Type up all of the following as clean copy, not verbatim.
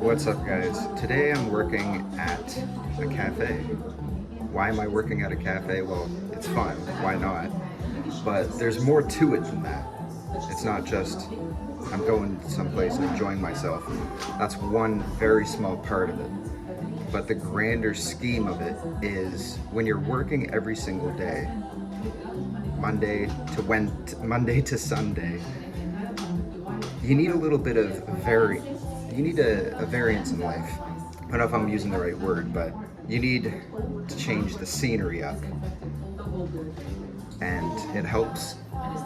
What's up, guys? Today I'm working at a cafe. Why am I working at a cafe? Well, it's fun. Why not? But there's more to it than that. It's not just I'm going someplace and enjoying myself. That's one very small part of it. But the grander scheme of it is when you're working every single day, Monday to Sunday, you need a little bit of you need a variance in life. I don't know if I'm using the right word, but you need to change the scenery up. And it helps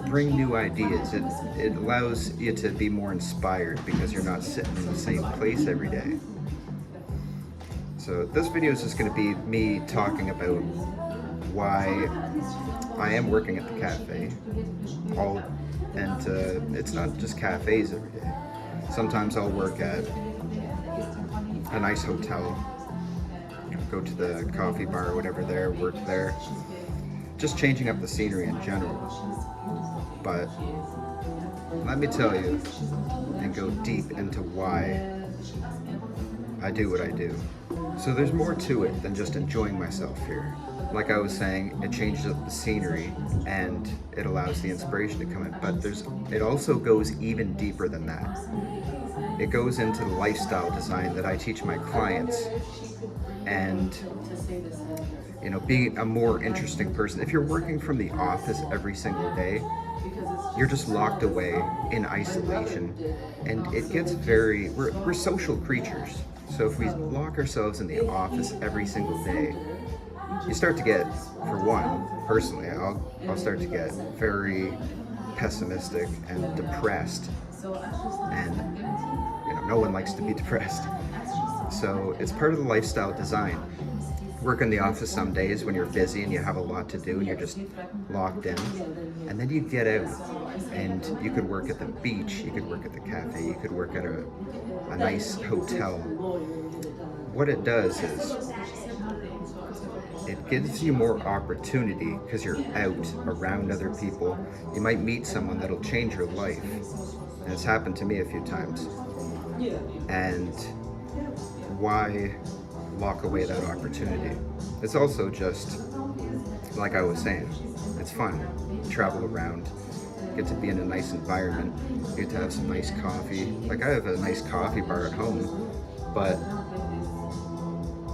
bring new ideas. It allows you to be more inspired because you're not sitting in the same place every day. So this video is just going to be me talking about why I am working at the cafe. It's not just cafes every day. Sometimes I'll work at a nice hotel, go to the coffee bar or whatever there, work there. Just changing up the scenery in general. But let me tell you and go deep into why I do what I do. So there's more to it than just enjoying myself here. Like I was saying, it changes up the scenery and it allows the inspiration to come in. But it also goes even deeper than that. It goes into the lifestyle design that I teach my clients, and being a more interesting person. If you're working from the office every single day, you're just locked away in isolation, and it gets we're social creatures. So if we lock ourselves in the office every single day, you start to get, for one, personally, I'll start to get very pessimistic and depressed, and no one likes to be depressed. So it's part of the lifestyle design. Work in the office some days when you're busy and you have a lot to do and you're just locked in, and then you get out and you could work at the beach, you could work at the cafe, you could work at a nice hotel. What it does is it gives you more opportunity because you're out around other people. You might meet someone that'll change your life, and it's happened to me a few times. And why lock away that opportunity? It's also just, like I was saying, it's fun. You travel around, get to be in a nice environment, you get to have some nice coffee. Like I have a nice coffee bar at home, but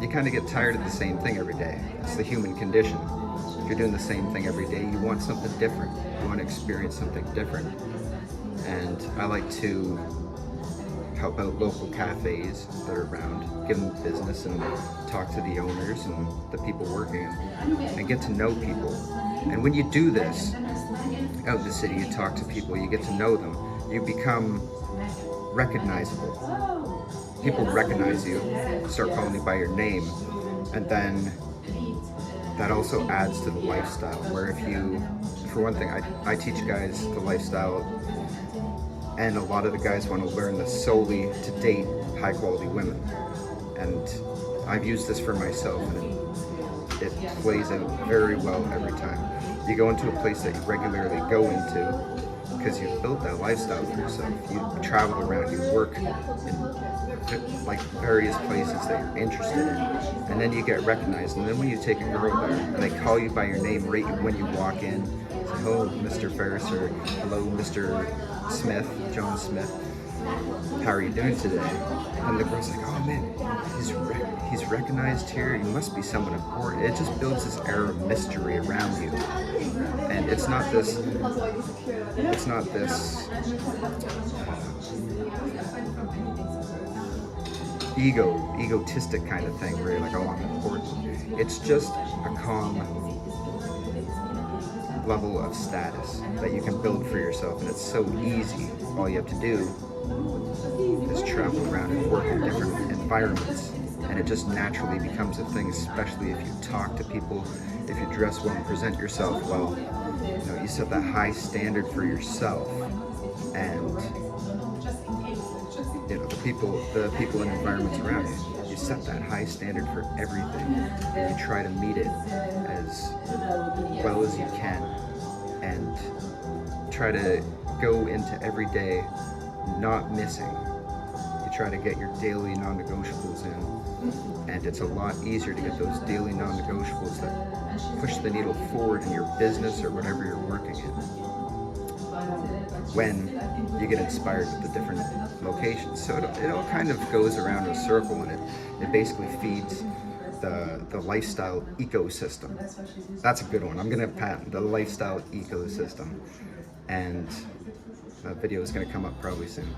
you kind of get tired of the same thing every day. It's the human condition. If you're doing the same thing every day, you want something different. You want to experience something different. And I like to help out local cafes that are around, give them business and talk to the owners and the people working and get to know people. And when you do this out in the city, you talk to people, you get to know them, you become recognizable. People recognize you, start calling you by your name, and then that also adds to the lifestyle, where for one thing, I teach guys the lifestyle, and a lot of the guys want to learn this solely to date high quality women. And I've used this for myself, and it plays out very well every time. You go into a place that you regularly go into because you've built that lifestyle for yourself. You travel around, you work in like various places that you're interested in, and then you get recognized. And then when you take a girl there and they call you by your name right when you walk in, say, "Hello, Mr. Ferris," or "Hello, Mr. Smith, John Smith, how are you doing today?" And the girl's like, "Oh man, he's recognized here. You must be someone important." It just builds this air of mystery around you, and it's not this egotistic kind of thing where you're like, "Oh, I'm important." It's just a calm level of status that you can build for yourself, and it's so easy. All you have to do is travel around and work in different environments, and it just naturally becomes a thing, especially if you talk to people, if you dress well and present yourself well. You set that high standard for yourself, and the people and environments around you set that high standard for everything, and you try to meet it as well as you can, and try to go into every day not missing. You try to get your daily non-negotiables in, and it's a lot easier to get those daily non-negotiables that push the needle forward in your business or whatever you're working in when you get inspired with the different locations. So it all kind of goes around a circle, and it basically feeds the lifestyle ecosystem. That's a good one. I'm gonna patent the lifestyle ecosystem, and that video is gonna come up probably soon.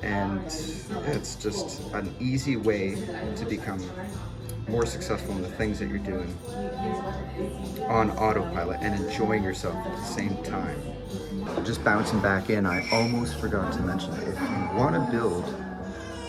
And it's just an easy way to become more successful in the things that you're doing on autopilot and enjoying yourself at the same time. Just bouncing back in, I almost forgot to mention it. If you want to build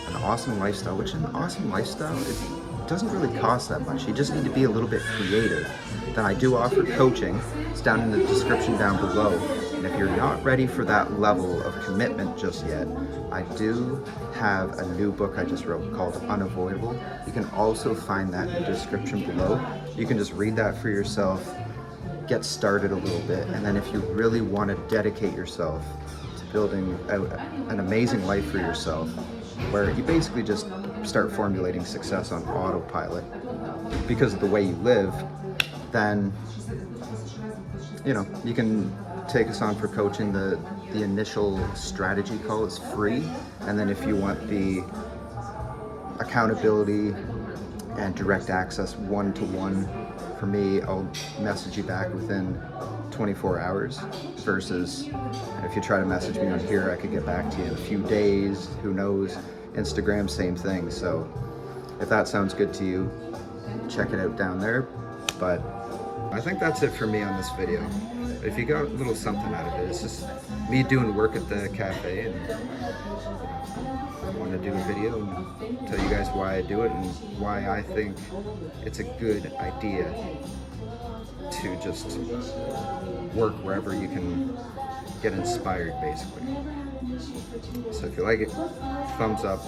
an awesome lifestyle, which an awesome lifestyle, it doesn't really cost that much. You just need to be a little bit creative. Then I do offer coaching. It's down in the description down below. And if you're not ready for that level of commitment just yet, I do have a new book I just wrote called Unavoidable. You can also find that in the description below. You can just read that for yourself, get started a little bit, and then if you really want to dedicate yourself to building out an amazing life for yourself, where you basically just start formulating success on autopilot because of the way you live, then you can take us on for coaching. The initial strategy call is free, and then if you want the accountability and direct access one-to-one for me, I'll message you back within 24 hours versus if you try to message me on here, I could get back to you in a few days, who knows. Instagram, same thing. So if that sounds good to you, check it out down there. But I think that's it for me on this video. If you got a little something out of it, it's just me doing work at the cafe, and I want to do a video and tell you guys why I do it and why I think it's a good idea to just work wherever you can get inspired, basically. So if you like it, thumbs up,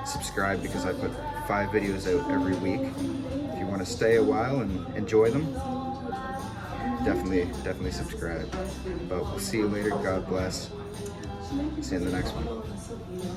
subscribe, because I put 5 videos out every week. If you want to stay a while and enjoy them, definitely subscribe. But we'll see you later. God bless. See you in the next one.